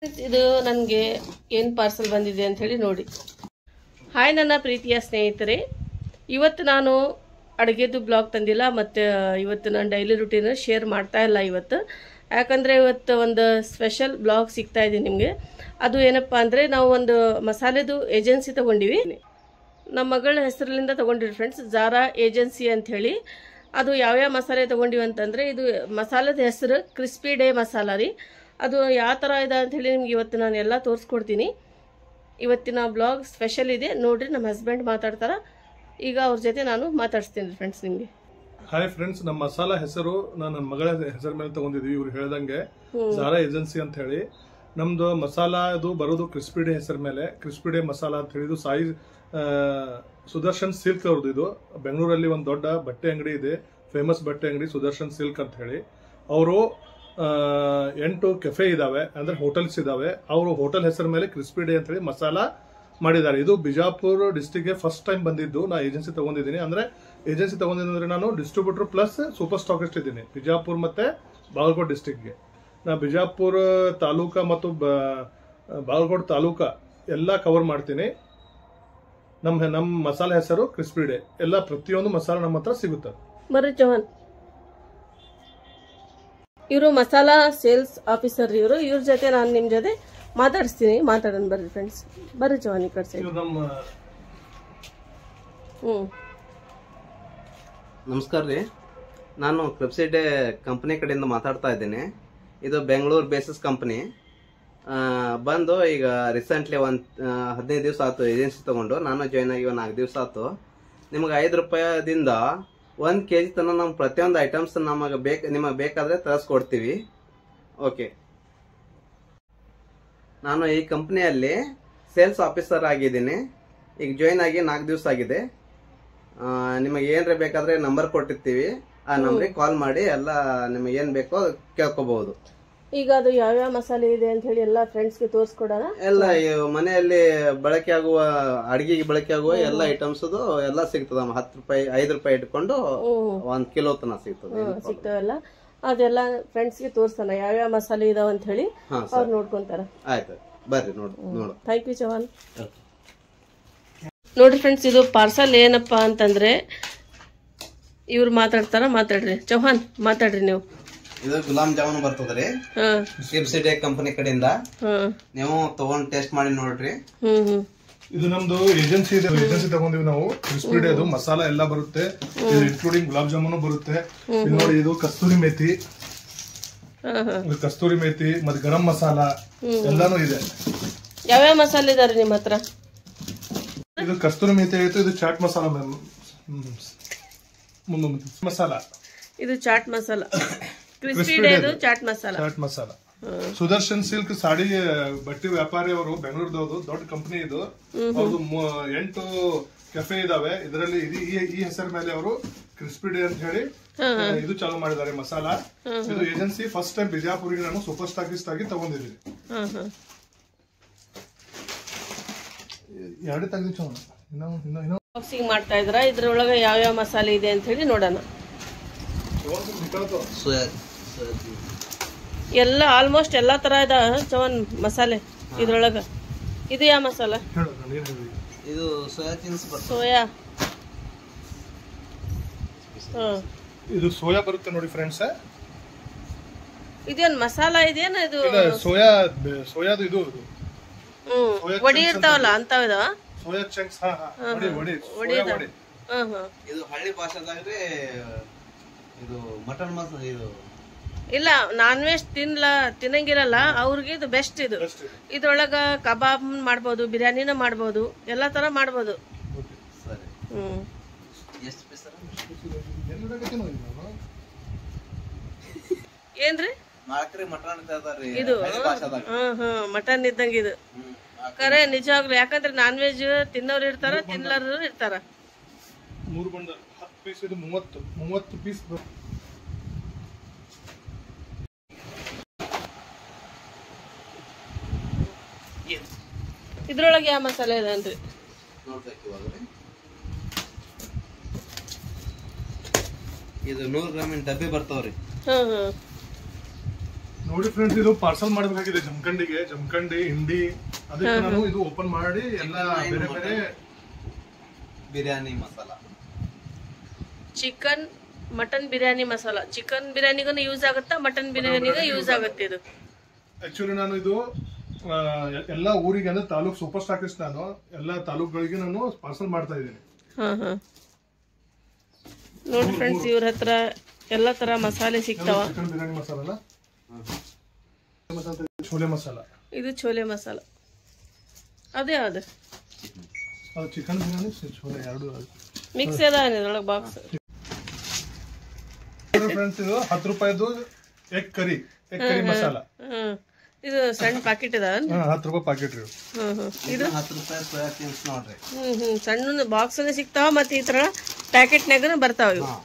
ಇದು ನನಗೆ ಏನು ಪಾರ್ಸಲ್ ಬಂದಿದೆ ಅಂತ ಹೇಳಿ ನೋಡಿ. ಹಾಯ್ ನನ್ನ ಪ್ರೀತಿಯ ಸ್ನೇಹಿತರೆ, ಇವತ್ತು ನಾನು ಅಡುಗೆದು ಬ್ಲಾಗ್ ತಂದಿಲ್ಲ ಮತ್ತು ಇವತ್ತು ನಾನು ಡೈಲಿ ರುಟೀನ್ ಶೇರ್ ಮಾಡ್ತಾ ಇಲ್ಲ ಇವತ್ತು. ಯಾಕಂದರೆ ಇವತ್ತು ಒಂದು ಸ್ಪೆಷಲ್ ಬ್ಲಾಗ್ ಸಿಗ್ತಾ ಇದೆ ನಿಮಗೆ. ಅದು ಏನಪ್ಪ ಅಂದರೆ ನಾವು ಒಂದು ಮಸಾಲೆದು ಏಜೆನ್ಸಿ ತೊಗೊಂಡಿವಿ. ನಮ್ಮ ಮಗಳ ಹೆಸರಿನಿಂದ ತೊಗೊಂಡಿರಿ ಫ್ರೆಂಡ್ಸ್, ಜಾರಾ ಏಜೆನ್ಸಿ ಅಂಥೇಳಿ. ಅದು ಯಾವ್ಯಾವ ಮಸಾಲೆ ತೊಗೊಂಡಿವಿ ಅಂತಂದರೆ, ಇದು ಮಸಾಲದ ಹೆಸರು ಕ್ರಿಸ್ಪಿ ಡೇ ಮಸಾಲ ರೀ. ಅದು ಯಾವ ಥರ ಇದೆ ಅಂಥೇಳಿ ನಿಮ್ಗೆ ಇವತ್ತು ನಾನು ಎಲ್ಲ ತೋರಿಸ್ಕೊಡ್ತೀನಿ. ಇವತ್ತಿನ ಬ್ಲಾಗ್ ಸ್ಪೆಷಲ್ ಇದೆ ನೋಡ್ರಿ. ನಮ್ಮ ಹಸ್ಬೆಂಡ್ ಮಾತಾಡ್ತಾರ, ಈಗ ಅವ್ರ ಜೊತೆ ನಾನು ಮಾತಾಡ್ಸ್ತೀನಿ ಫ್ರೆಂಡ್ಸ್ ನಿಮಗೆ. ಹಾಯ್ ಫ್ರೆಂಡ್ಸ್, ನಮ್ಮ ಮಸಾಲಾ ಹೆಸರು ನಾನು ನನ್ನ ಮಗಳ ಹೆಸರ ಮೇಲೆ ತಗೊಂಡಿದ್ವಿ. ಇವ್ರು ಹೇಳ್ದಂಗೆ ಜಾರಾ ಏಜೆನ್ಸಿ ಅಂತ ಹೇಳಿ. ನಮ್ದು ಮಸಾಲಾ ಅದು ಬರೋದು ಕ್ರಿಸ್ಪಿ ಡೇ ಹೆಸರ ಮೇಲೆ. ಕ್ರಿಸ್ಪಿ ಡೇ ಮಸಾಲಾ ಅಂತ ಹೇಳಿದ್ದು ಸಾಯಿ ಸುದರ್ಶನ್ ಸಿಲ್ಕ್ ಅವ್ರದ್ದು. ಇದು ಬೆಂಗಳೂರಲ್ಲಿ ಒಂದು ದೊಡ್ಡ ಬಟ್ಟೆ ಅಂಗಡಿ ಇದೆ, ಫೇಮಸ್ ಬಟ್ಟೆ ಅಂಗಡಿ ಸುದರ್ಶನ್ ಸಿಲ್ಕ್ ಅಂತ ಹೇಳಿ. ಅವರು 8 ಕೆಫೆ ಇದಾವೆ, ಅಂದ್ರೆ ಹೋಟೆಲ್ಸ್ ಇದಾವೆ. ಅವರು ಹೋಟೆಲ್ ಹೆಸರ ಮೇಲೆ ಕ್ರಿಸ್ಪಿ ಡೇ ಅಂತ ಹೇಳಿ ಮಸಾಲಾ ಮಾಡಿದ್ದಾರೆ. ಇದು ಬಿಜಾಪುರ ಡಿಸ್ಟಿಕ್ಗೆ ಫಸ್ಟ್ ಟೈಮ್ ಬಂದಿದ್ದು. ನಾ ಏಜೆನ್ಸಿ ತಗೊಂಡಿದ್ದೀನಿ. ಅಂದ್ರೆ ಏಜೆನ್ಸಿ ತಗೊಂಡಿದ್ರೆ ನಾನು ಡಿಸ್ಟ್ರಿಬ್ಯೂಟರ್ ಪ್ಲಸ್ ಸೂಪರ್ ಸ್ಟಾಕಿಸ್ಟ್ ಇದ್ದೀನಿ ಬಿಜಾಪುರ ಮತ್ತೆ ಬಾಗಲಕೋಟೆ ಡಿಸ್ಟಿಕ್ಗೆ. ನಾ ಬಿಜಾಪುರ ತಾಲೂಕಾ ಮತ್ತು ಬಾಗಲಕೋಟೆ ತಾಲೂಕಾ ಎಲ್ಲ ಕವರ್ ಮಾಡ್ತೀನಿ. ನಮ್ಮ ಮಸಾಲೆ ಹೆಸರು ಕ್ರಿಸ್ಪಿ ಡೇ. ಎಲ್ಲ ಪ್ರತಿಯೊಂದು ಮಸಾಲೆ ನಮ್ಮ ಹತ್ರ ಸಿಗುತ್ತೆ. ಬರ್ರಿ ಚೌಹಾನ್, ಇವರು ಮಸಾಲಾ ಸೇಲ್ಸ್ ಆಫೀಸರ್. ಇವ್ರ ಜೊತೆ ನಾನು ನಿಮ್ಮ ಜೊತೆ ಮಾತಾಡಿಸ್ತೀನಿ. ಮಾತಾಡೋಣ ಬರ್ರಿ ಫ್ರೆಂಡ್ಸ್. ಬರ್ರಿ ಚೌಹಾನ್ ಈ ಕಡೆ ಸೈಡ್. ನಮಸ್ಕಾರ ರೀ, ನಾನು ಕ್ರಿಸ್ಪಿ ಡೇ ಕಂಪನಿ ಕಡೆಯಿಂದ ಮಾತಾಡ್ತಾ ಇದ್ದೀನಿ. ಇದು ಬೆಂಗಳೂರು ಬೇಸಿಸ್ ಕಂಪನಿ. ಬಂದು ಈಗ ರೀಸೆಂಟ್ಲಿ ಒಂದು 15 ದಿವಸ ಆಯ್ತು ಏಜೆನ್ಸಿ ತಗೊಂಡು. ನಾನು ಜಾಯ್ನ್ ಆಗಿ 4 ದಿವಸ ಆಯ್ತು. ನಿಮ್ಗೆ 5 ರೂಪಾಯಿದಿಂದ 1 kg ತನಕ ನಮ್ಮ ಪ್ರತಿಯೊಂದು ಐಟಮ್ಸ್ ನಿಮಗೆ ಬೇಕಾದ್ರೆ ತರಿಸ್ಕೊಡ್ತೀವಿ. ಓಕೆ, ನಾನು ಈ ಕಂಪ್ನಿಯಲ್ಲಿ ಸೇಲ್ಸ್ ಆಫೀಸರ್ ಆಗಿದ್ದೀನಿ. ಈಗ ಜಾಯ್ನ್ ಆಗಿ 4 ದಿವಸ ಆಗಿದೆ. ನಿಮಗೆ ಏನ್ರ ಬೇಕಾದ್ರೆ ನಂಬರ್ ಕೊಟ್ಟಿರ್ತೀವಿ, ಆ ನಂಬರಿಗೆ ಕಾಲ್ ಮಾಡಿ ಎಲ್ಲ ನಿಮಗೆ ಏನ್ ಬೇಕೋ ಕೇಳ್ಕೋಬಹುದು. ಈಗ ಅದು ಯಾವ್ಯಾವ ಮಸಾಲೆ ಇದೆ ಅಂತ ಹೇಳಿ ಎಲ್ಲ ಫ್ರೆಂಡ್ಸ್ಗೆ ತೋರಿಸ್ಕೊಡೋಣ. ಎಲ್ಲ ಮನೆಯಲ್ಲಿ ಬಳಕೆ ಆಗುವ, ಅಡಿಗೆಗೆ ಬಳಕೆ ಆಗುವ ಎಲ್ಲ ಐಟಮ್ಸ್ ಎಲ್ಲ ಸಿಗ್ತದ. 10 ರೂಪಾಯಿ 5 ರೂಪಾಯಿ ಇಟ್ಕೊಂಡು 1 ಕಿಲೋ ತನಕ ಸಿಗ್ತಾವಲ್ಲ. ಅದೆಲ್ಲ ಫ್ರೆಂಡ್ಸ್ಗೆ ತೋರ್ಸೋಣ ಯಾವ್ಯಾವ ಮಸಾಲೆ ಇದಾವ ಅಂತ ಹೇಳಿ. ಅವ್ರು ನೋಡ್ಕೊಂತಾರ. ಆಯ್ತು, ಬರ್ರಿ ನೋಡು. Thank you Chauhan. ನೋಡ್ರಿ ಫ್ರೆಂಡ್ಸ್, ಇದು ಪಾರ್ಸಲ್ ಏನಪ್ಪ ಅಂತಂದ್ರೆ ಇವ್ರು ಮಾತಾಡ್ತಾರ. ಮಾತಾಡ್ರಿ ಚೌಹಾನ್, ಮಾತಾಡ್ರಿ ನೀವು. ಇದು ಗುಲಾಬ್ ಜಾಮೂನ್ ಬರ್ತದ್ರಿ, ಕ್ರಿಸ್ಪಿ ಡೇ ಕಂಪನಿ ಕಡೆಯಿಂದ. ನೀವು ತಗೊಂಡ್ ಟೇಸ್ಟ್ ಮಾಡಿ ನೋಡ್ರಿ. ಇದು ನಮ್ದು ಏಜೆನ್ಸಿ ಇದೆ. ಏಜೆನ್ಸಿ ತಗೊಂಡಿವಿ ನಾವು. ಕ್ರಿಸ್ಪಿ ಡೇ ಅದು ಮಸಾಲಾ ಎಲ್ಲ ಬರುತ್ತೆ, ಇನ್ಕ್ಲೂಡಿಂಗ್ ಗುಲಾಬ್ ಜಾಮೂನು ಬರುತ್ತೆ. ನೋಡಿ, ಇದು ಕಸ್ತೂರಿ ಮೇಥಿ ಮತ್ತೆ ಗರಂ ಮಸಾಲ ಎಲ್ಲಾನು ಇದೆ. ಯಾವ್ಯಾವ ಮಸಾಲೆ ಇದಾರೆ ನಿಮ್ಮ ಹತ್ರ? ಇದು ಕಸ್ತೂರಿ ಮೇಥಿ ಆಯ್ತು. ಇದು ಚಾಟ್ ಮಸಾಲ ಇದು ಚಾಟ್ ಮಸಾಲ. ಕ್ರಿಸ್ಪಿ ಡೇ ಅದು ಚಾಟ್ ಮಸಾಲ. ಸುದರ್ಶನ್ ಸಿಲ್ಕ್ ಸಾಡಿ ಬಟ್ಟೆ ವ್ಯಾಪಾರಿ ಅವರು, ಬೆಂಗಳೂರದವರು, ದೊಡ್ಡ ಕಂಪನಿ ಇದು. ಅವ್ರದ್ದು 8 ಕೆಫೆ ಇದಾವೆ. ಇದರಲ್ಲಿ ಈ ಹೆಸರ ಮೇಲೆ ಅವರು ಕ್ರಿಸ್ಪಿ ಡೇ ಅಂತ ಹೇಳಿ ಇದು ಚಾಲು ಮಾಡಿದ್ದಾರೆ ಮಸಾಲ. ಇದು ಏಜೆನ್ಸಿ ಫಸ್ಟ್ ಟೈಮ್ ಬಿಜಾಪುರಿಗೆ ನಾನು ಸೂಪರ್ ಸ್ಟಾಕಿಸ್ಟ್ ಆಗಿ ತಗೊಂಡಿದ್ದೀನಿ. 2 ತೆಗೆದು ಬಾಕ್ಸಿಂಗ್ ಮಾಡ್ತಾ ಇದ್ರ. ಇದ್ರೊಳಗೆ ಯಾವ್ಯಾವ ಮಸಾಲೆ ಇದೆ ಅಂತ ಹೇಳಿ ನೋಡೋಣ. ಎಲ್ಲ ಆಲ್ಮೋಸ್ಟ್ ಎಲ್ಲಾ ತರ ಇದ ಚವನ್ ಮಸಾಲೆ ಇದ್ರೊಳಗ. ಇದು ಯಾವ ಮಸಾಲ? ಇದು ಸೋಯಾ. ಇದು ಸೋಯಾ ಬರುತ್ತೆ ನೋಡಿ ಫ್ರೆಂಡ್ಸ್. ಇದೇನ್ ಮಸಾಲ ಇದೇನ? ಇದು ಸೋಯಾದು ಇದು ವಡಿ ಇರ್ತಾವಲ್ಲ ಅಂತಾವ ಇದಾವ. Soya chunks. ಇದು ಹಳ್ಳಿ ಭಾಷೆದಾಗ್ರೆ ಇದು ಮಟನ್ ಮಸಾಲ. ಇದು ಇಲ್ಲ, ನಾನ್ ವೆಜ್ ತಿನ್ನಂಗಿರಲ್ಲ ಅವ್ರಿಗೆ ಇದು ಬೆಸ್ಟ್. ಇದು ಇದ್ರೊಳಗ ಕಬಾಬ್ ಮಾಡ್ಬೋದು, ಬಿರಿಯಾನಿನ ಮಾಡ್ಬೋದು, ಎಲ್ಲಾ ತರ ಮಾಡ್ಬೋದು. ಏನ್ರಿ ಇದು? ಮಟನ್ ಇದ್ದಂಗ ಇದು ಕರೆ ನಿಜವಾಗ್ಲು. ಯಾಕಂದ್ರೆ ನಾನ್ ವೆಜ್ ತಿನ್ನೋರು ಇರ್ತಾರ, ತಿನ್ನಲಾರರು ಇರ್ತಾರ. 3 ಬಂದ 10 ಪೀಸ್. ಇದು 30 ಪೀಸ್. ಇದ್ರೊಳಗೆ ಯಾವ ಮಸಾಲೆ ಇದೆ ಅನ್ರಿ? ಇದು 100 ಗ್ರಾಮಿನ ಡಬ್ಬಿ ಬರ್ತಾವ್ರಿ. ನೋಡಿ ಫ್ರೆಂಡ್ಸ್, ಇದು ಪಾರ್ಸಲ್ ಮಾಡಬೇಕಾಗಿದೆ ಜಮಖಂಡಿ ಹಿಂಡಿ. ಅದಕ್ಕೆ ನಾನು ಇದು ಓಪನ್ ಮಾಡಿ ಎಲ್ಲ ಬೇರೆ ಬೇರೆ biryani masala, chicken mutton biryani masala. Chicken ಬಿರಿಯಾನಿಗೂ ಯೂಸ್ ಆಗುತ್ತಾ, ಮಟನ್ ಬಿರಿಯಾನಿಗೂ ಯೂಸ್ ಆಗುತ್ತೆ ಇದು. ಆಕ್ಚುಲಿ ನಾನು ಇದು ಎಲ್ಲಾ ಊರಿಗೆ ಅಂದ್ರೆ ತಾಲೂಕ್ ಸೂಪರ್ ಸ್ಟಾಕಿಸ್ಟ್, ನಾನು ಎಲ್ಲಾ ತಾಲೂಕುಗಳಿಗೆ ನಾನು ಪಾರ್ಸಲ್ ಮಾಡ್ತಾ ಇದ್ದೀನಿ. ನೋಡಿ ಫ್ರೆಂಡ್ಸ್, ಇವ್ರ ಹತ್ರ ಎಲ್ಲ ತರ ಮಸಾಲೆ ಸಿಗ್ತಾವ. ಚಿಕನ್ ಬಿರಿಯಾನಿ ಮಸಾಲ, छोले मसाला, ಇದು छोले ಮಸಾಲ. ಅದೇ ಅದು ಚಿಕನ್ ಬಿರಿಯಾನಿ छोले ಎರಡು ಮಿಕ್ಸ್ ಅದ ಇದ್ರೊಳಗೆ ಬಾಕ್ಸ್. ಫ್ರೆಂಡ್ಸ್, ಇದು 10 ರೂಪಾಯಿದು ಎಗ್ ಕರಿ ಮಸಾಲ. ಇದು ಸಣ್ಣ ಪ್ಯಾಕೆಟ್ ಇದ, 10 ರೂಪಾಯಿ ಪ್ಯಾಕೆಟ್. ಇದು 10 ರೂಪಾಯಿ ಸೋಯಾ ಚಂಕ್ಸ್ ನೋಡ್ರಿ. ಸಣ್ಣ ಬಾಕ್ಸ್ ಸಿಗ್ತಾವ, ಮತ್ತೆ ಈ ತರ ಪ್ಯಾಕೆಟ್ನಾಗ ಬರ್ತಾವ ಇವು.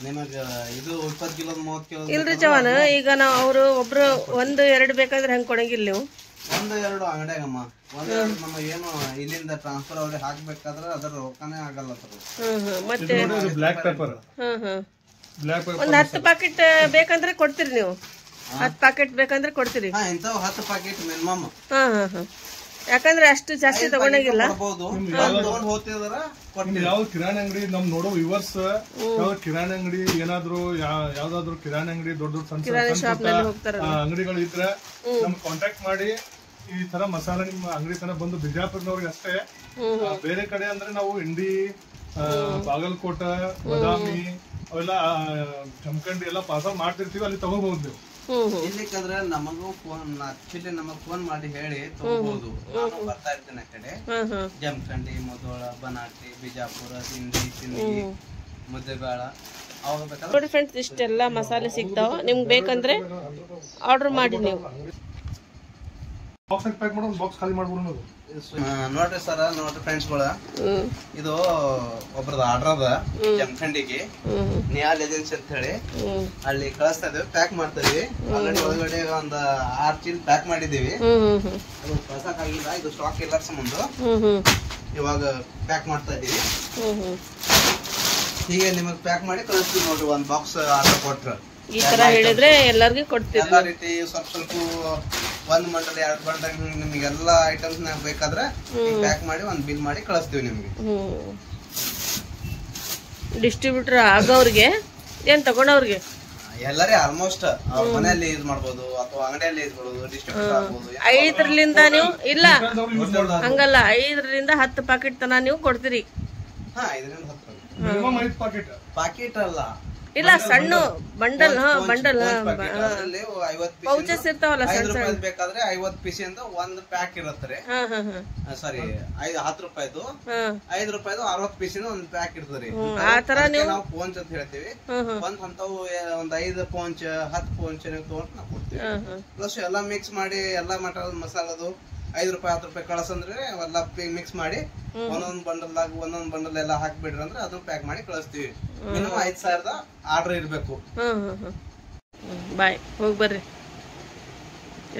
ನಿಮಗ ಇದು 20 ಕಿಲೋ 30 ಕಿಲೋ ಇಲ್ರಿ ಜವಾನ, ಈಗ ನಾವು ಅವರು ಒಬ್ರು 1-2 ಬೇಕಾದ್ರೆ ಹೆಂಗ್ ಕೊಡಂಗಿಲ್ಲ ನೀವು? 1-2 ಅಂಗಡಿಯಾಗಮ್ಮ, 1-2 ನಮಗೆ ಏನು ಇಲ್ಲಿಂದ ಟ್ರಾನ್ಸ್ಫರ್ ಅವ್ರಿಗೆ ಹಾಕ್ಬೇಕಾದ್ರೆ ಅದರ ರೊಕ್ಕನೇ ಆಗಲ್ಲ. ಮತ್ತೆ ಬ್ಲಾಕ್ ಪೆಪ್ಪರ್, ಒಂದ್ 10 ಪ್ಯಾಕೆಟ್ ಬೇಕಂದ್ರೆ ಕೊಡ್ತೀರಿ ನೀವು? 10 ಪ್ಯಾಕೆಟ್ ಬೇಕಂದ್ರೆ ಕೊಡ್ತೀರಿ? ಇಂಥವು 10 ಪ್ಯಾಕೆಟ್ ಮಿನಿಮಮ್. ಯಾಕಂದ್ರೆ ಅಷ್ಟು ಜಾಸ್ತಿ ತಗೊಂಡಾಗಿಲ್ಲ. ಯಾವ ಕಿರಾಣಿ ಅಂಗಡಿ ನಮ್ ನೋಡೋ ವಿವರ್ಸ್, ಯಾವ ಕಿರಾಣಿ ಅಂಗಡಿ ಏನಾದ್ರು ಯಾವ್ದಾದ್ರು ಕಿರಾಣಿ ಅಂಗಡಿ ದೊಡ್ಡ ಸಣ್ಣ ಅಂಗಡಿಗಳು ಇದ್ರೆ ನಮ್ ಕಾಂಟ್ಯಾಕ್ಟ್ ಮಾಡಿ ಈ ತರ ಮಸಾಲ ನಿಮ್ಮ ಅಂಗಡಿ ತನ ಬಂದು ಬಿಜಾಪುರ್ನವ್ರಿಗೆ ಅಷ್ಟೇ. ಬೇರೆ ಕಡೆ ಅಂದ್ರೆ ನಾವು ಇಂಡಿ, ಬಾಗಲಕೋಟ, ಬಾದಾಮಿ ಅವೆಲ್ಲ ಜಮಖಂಡಿ ಎಲ್ಲ ಪಾರ್ಸಲ್ ಮಾಡ್ತಿರ್ತೀವಿ, ಅಲ್ಲಿ ತಗೋಬಹುದು ನೀವು. ಇಲ್ಲಿಕಂದ್ರೆ ನಮಗೂ ಆಕ್ಚುಲಿ ನಮಗ್ ಫೋನ್ ಮಾಡಿ ಹೇಳಿ ತಗೋಬಹುದು. ನಾನು ಬರ್ತಾ ಇರ್ತೇನೆ ಆ ಕಡೆ, ಜಮಖಂಡಿ, ಮುಧೋಳ, ಬನಾಟಿ, ಬಿಜಾಪುರ, ಸಿಂದಗಿ, ಮುದ್ದೆಬೇಳ. ನೋಡಿ ಫ್ರೆಂಡ್ಸ್, ಇಷ್ಟೆಲ್ಲ ಮಸಾಲೆ ಸಿಗ್ತಾವ. ನಿಮ್ಗೆ ಬೇಕಂದ್ರೆ ಆರ್ಡರ್ ಮಾಡಿ ನೀವು. ಬಾಕ್ಸ್ ಖಾಲಿ ಮಾಡ್ಬೋದು ನೋಡ್ರಿ ಸರ್, ನೋಡ್ರಿ ಫ್ರೆಂಡ್ಸ್ ಗಳ, ಇದು ಒಬ್ರದ್ದು ಆರ್ಡರ್ ಅದ ಜಮಖಂಡಿಗೆ, ನಿಯಾಲ್ ಏಜೆನ್ಸಿ ಅಂತ ಹೇಳಿ. ಅಲ್ಲಿ ಕಳಿಸ್ತಾ ಇದೀವಿ, ಪ್ಯಾಕ್ ಮಾಡ್ತಾ ಇದೀವಿ. ಆಲ್ರೆಡಿ ಒಳಗಡೆ ಒಂದ್ 6 ಚೀಲ ಪ್ಯಾಕ್ ಮಾಡಿದೀವಿ. ಅದು ಕಳ್ಸಕ್ಕಾಗಿಲ್ಲ, ಇದು ಸ್ಟಾಕ್ ಇಲ್ಲ ಸಂಬಂಧ ಇವಾಗ ಪ್ಯಾಕ್ ಮಾಡ್ತಾ ಇದೀವಿ. ಹೀಗೆ ನಿಮಗ್ ಪ್ಯಾಕ್ ಮಾಡಿ ಕಳಿಸ್ತೀವಿ ನೋಡ್ರಿ. ಒಂದ್ ಬಾಕ್ಸ್ ಆರ್ಡರ್ ಕೊಟ್ರ ಈ ತರ ಹೇಳಿದ್ರೆ ಎಲ್ಲರಿಗೂ ಕೊಡ್ತೀವಿ. ಎಲ್ಲಾ ರೀತಿ ಸ್ವಲ್ಪ 1 ಬಂಡಲ್ 2 ಬಂಡಲ್ ನಿಮ್ಗೆಲ್ಲಾ ಐಟಮ್ಸ್ ಬೇಕಾದ್ರೆ ಪ್ಯಾಕ್ ಮಾಡಿ ಒಂದ್ ಬಿಲ್ ಮಾಡಿ ಕಳಿಸ್ತೀವಿ ನಿಮ್ಗೆ. ಡಿಸ್ಟ್ರಿಬ್ಯೂಟರ್ ಆಗೋರ್ಗೆ ಏನ್ ತಗೊಂಡವ್ರಿಗೆ ಎಲ್ಲರೇ ಆಲ್ಮೋಸ್ಟ್ ಅವ್ರ ಮನೆಯಲ್ಲಿ ಯೂಸ್ ಮಾಡ್ಬೋದು ಅಥವಾ ಅಂಗಡಿಯಲ್ಲಿ ಯೂಸ್ ಮಾಡ್ಬೋದು, ಡಿಸ್ಟ್ರಿಬ್ಯೂಟರ್ ಆಗ್ಬೋದು. 5ರಿಂದ ನೀವು ಇಲ್ಲ ಹಂಗಲ್ಲ, 5ರಿಂದ 10 ಪ್ಯಾಕೆಟ್ ತನ ನೀವು ಕೊಡ್ತೀರಿ. 5ರಿಂದ 10 ಪ್ಯಾಕೆಟ್ ಅಲ್ಲ, ಇಲ್ಲ ಸಣ್ಣ ಬಂಡಲ್. ಬಂಡಲ್ ಪೌಚಸ್ ಇರ್ತಾವಲ್ಲ, ಬೇಕಾದ್ರೆ 50 ಪೀಸ್ ಇಂದ 1 ಪ್ಯಾಕ್ ಇರುತ್ತೆ. ಸಾರಿ, 10 ರೂಪಾಯಿದು 5 ರೂಪಾಯಿದು 60 ಪೀಸ್ ಇಂದ 1 ಪ್ಯಾಕ್ ಇರ್ತದೆ. ಆ ತರ ನಾವು ಪೋಂಚ್ ಅಂತ ಹೇಳ್ತೀವಿ. ಅಂತವು ಒಂದ್ 5 ಪೋಂಚ್ 10 ಪೋಂಚ್ ತಗೊಂಡು ನಾವು ಕೊಡ್ತೀವಿ. ಪ್ಲಸ್ ಎಲ್ಲಾ ಮಿಕ್ಸ್ ಮಾಡಿ ಎಲ್ಲಾ ಮಟನ್ ಮಸಾಲದು 5 ರೂಪಾಯಿ 10 ರೂಪಾಯಿ ಕಳ್ಸಂದ್ರೆ ಎಲ್ಲ ಮಿಕ್ಸ್ ಮಾಡಿ ಒಂದೊಂದ್ ಬಂಡಲ್ ಎಲ್ಲ ಹಾಕ್ಬಿಡ್ರಿ ಅಂದ್ರೆ ಅದನ್ನ ಪ್ಯಾಕ್ ಮಾಡಿ ಕಳಿಸ್ತೀವಿ. ಮಿನಿಮಮ್ 5,000 ಆರ್ಡರ್ ಇರ್ಬೇಕು. ಬಾಯ್, ಹೋಗಿ ಬರ್ರಿ,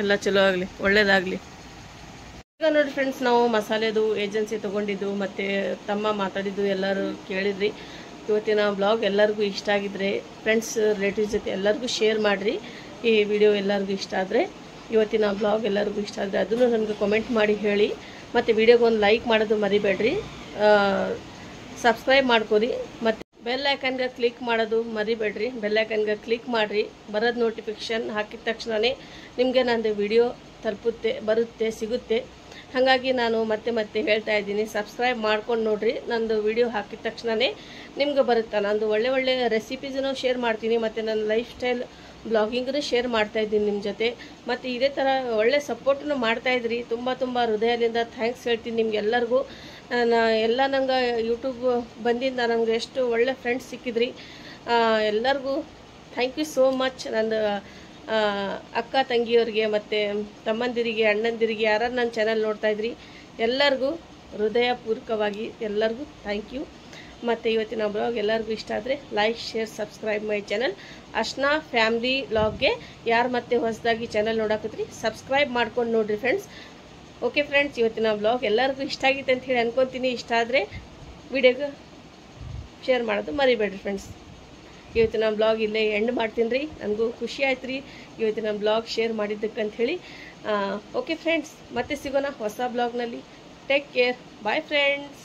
ಎಲ್ಲ ಚಲೋ ಆಗ್ಲಿ, ಒಳ್ಳೇದಾಗ್ಲಿ. ಈಗ ನೋಡಿ ಫ್ರೆಂಡ್ಸ್, ನಾವು ಮಸಾಲೆದು ಏಜೆನ್ಸಿ ತಗೊಂಡಿದ್ದು ಮತ್ತೆ ತಮ್ಮ ಮಾತಾಡಿದ್ದು ಎಲ್ಲರೂ ಕೇಳಿದ್ರಿ. ಇವತ್ತಿನ ಬ್ಲಾಗ್ ಎಲ್ಲರಿಗೂ ಇಷ್ಟ ಆಗಿದ್ರೆ ಫ್ರೆಂಡ್ಸ್ ರಿಲೇಟಿವ್ಸ್ ಜೊತೆ ಎಲ್ಲರಿಗೂ ಶೇರ್ ಮಾಡಿರಿ. ಈ ವಿಡಿಯೋ ಎಲ್ಲರಿಗೂ ಇಷ್ಟ ಆದರೆ, ಇವತ್ತಿನ ಬ್ಲಾಗ್ ಎಲ್ಲರಿಗೂ ಇಷ್ಟ ಆದರೆ ಅದನ್ನು ನನಗೆ ಕಮೆಂಟ್ ಮಾಡಿ ಹೇಳಿ. ಮತ್ತು ವಿಡಿಯೋಗೆ ಒಂದು ಲೈಕ್ ಮಾಡೋದು ಮರಿಬೇಡ್ರಿ, ಸಬ್ಸ್ಕ್ರೈಬ್ ಮಾಡ್ಕೊರಿ, ಮತ್ತು ಬೆಲ್ ಐಕನ್ಗೆ ಕ್ಲಿಕ್ ಮಾಡೋದು ಮರಿಬೇಡ್ರಿ. ಬೆಲ್ ಐಕನ್ಗೆ ಕ್ಲಿಕ್ ಮಾಡಿರಿ, ಬರೋದು ನೋಟಿಫಿಕೇಷನ್ ಹಾಕಿದ ತಕ್ಷಣವೇ ನಿಮಗೆ ನಂದು ವಿಡಿಯೋ ಬರುತ್ತೆ ಸಿಗುತ್ತೆ. ಹಾಗಾಗಿ ನಾನು ಮತ್ತೆ ಹೇಳ್ತಾ ಇದ್ದೀನಿ, ಸಬ್ಸ್ಕ್ರೈಬ್ ಮಾಡ್ಕೊಂಡು ನೋಡಿರಿ. ನಂದು ವಿಡಿಯೋ ಹಾಕಿದ ತಕ್ಷಣವೇ ನಿಮ್ಗೆ ಬರುತ್ತೆ. ನಂದು ಒಳ್ಳೆ ರೆಸಿಪೀಸನ್ನು ಶೇರ್ ಮಾಡ್ತೀನಿ, ಮತ್ತು ನನ್ನ ಲೈಫ್ ಸ್ಟೈಲ್ ಬ್ಲಾಗಿಂಗನ್ನು ಶೇರ್ ಮಾಡ್ತಾಯಿದ್ದೀನಿ ನಿಮ್ಮ ಜೊತೆ. ಮತ್ತು ಇದೇ ಥರ ಒಳ್ಳೆ ಸಪೋರ್ಟನ್ನು ಮಾಡ್ತಾಯಿದ್ರಿ. ತುಂಬ ಹೃದಯದಿಂದ ಥ್ಯಾಂಕ್ಸ್ ಹೇಳ್ತೀನಿ ನಿಮ್ಗೆಲ್ಲರಿಗೂ. ಎಲ್ಲ ನಂಗೆ ಯೂಟ್ಯೂಬ್ ಬಂದಿಂದ ನನಗೆ ಎಷ್ಟು ಒಳ್ಳೆ ಫ್ರೆಂಡ್ಸ್ ಸಿಕ್ಕಿದ್ರಿ. ಎಲ್ಲರಿಗೂ ಥ್ಯಾಂಕ್ ಯು ಸೋ ಮಚ್. ನಂದು ಅಕ್ಕ ತಂಗಿಯವ್ರಿಗೆ ಮತ್ತು ತಮ್ಮಂದಿರಿಗೆ ಅಣ್ಣಂದಿರಿಗೆ ಯಾರು ನನ್ನ ಚಾನಲ್ ನೋಡ್ತಾಯಿದ್ರಿ ಎಲ್ಲರಿಗೂ ಹೃದಯಪೂರ್ವಕವಾಗಿ ಎಲ್ಲರಿಗೂ ಥ್ಯಾಂಕ್ ಯು. ಮತ್ತು ಇವತ್ತಿನ ಬ್ಲಾಗ್ ಎಲ್ಲರಿಗೂ ಇಷ್ಟ ಆದರೆ like share subscribe my channel Arshana family ಬ್ಲಾಗ್ಗೆ. ಯಾರು ಮತ್ತೆ ಹೊಸದಾಗಿ ಚಾನಲ್ ನೋಡಾಕತ್ರಿ ಸಬ್ಸ್ಕ್ರೈಬ್ ಮಾಡ್ಕೊಂಡು ನೋಡಿರಿ ಫ್ರೆಂಡ್ಸ್. ಓಕೆ ಫ್ರೆಂಡ್ಸ್, ಇವತ್ತಿನ ಬ್ಲಾಗ್ ಎಲ್ಲರಿಗೂ ಇಷ್ಟ ಆಗಿತ್ತು ಅಂತ ಹೇಳಿ ಅನ್ಕೊತೀನಿ. ಇಷ್ಟ ಆದರೆ ವಿಡಿಯೋಗೆ ಶೇರ್ ಮಾಡೋದು ಮರಿಬೇಡ್ರಿ ಫ್ರೆಂಡ್ಸ್. ಇವತ್ತಿನ ಬ್ಲಾಗ್ ಇಲ್ಲೇ ಎಂಡ್ ಮಾಡ್ತೀನಿ ರೀ. ನನಗೂ ಖುಷಿ ಆಯ್ತು ರೀ ಇವತ್ತಿನ ಬ್ಲಾಗ್ ಶೇರ್ ಮಾಡಿದ್ದಕ್ಕಂತ ಹೇಳಿ. ಓಕೆ ಫ್ರೆಂಡ್ಸ್, ಮತ್ತೆ ಸಿಗೋಣ ಹೊಸ ಬ್ಲಾಗ್ನಲ್ಲಿ. Take care. Bye friends.